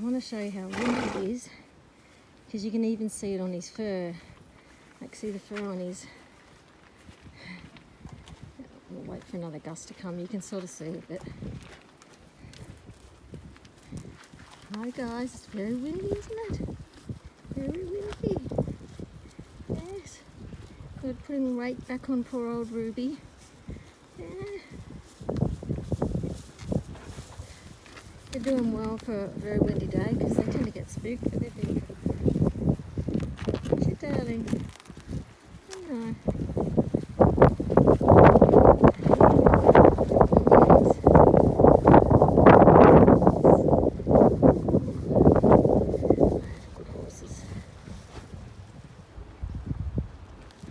want to show you how windy it is, because you can even see it on his fur. Like, see the fur on his... We'll wait for another gust to come. You can sort of see it, but... Hi guys, it's very windy, isn't it? Very windy. Yes. Good, putting weight back on poor old Ruby. Yeah. They're doing well for a very windy day because they tend to get spooked, but they're big. What's your darling?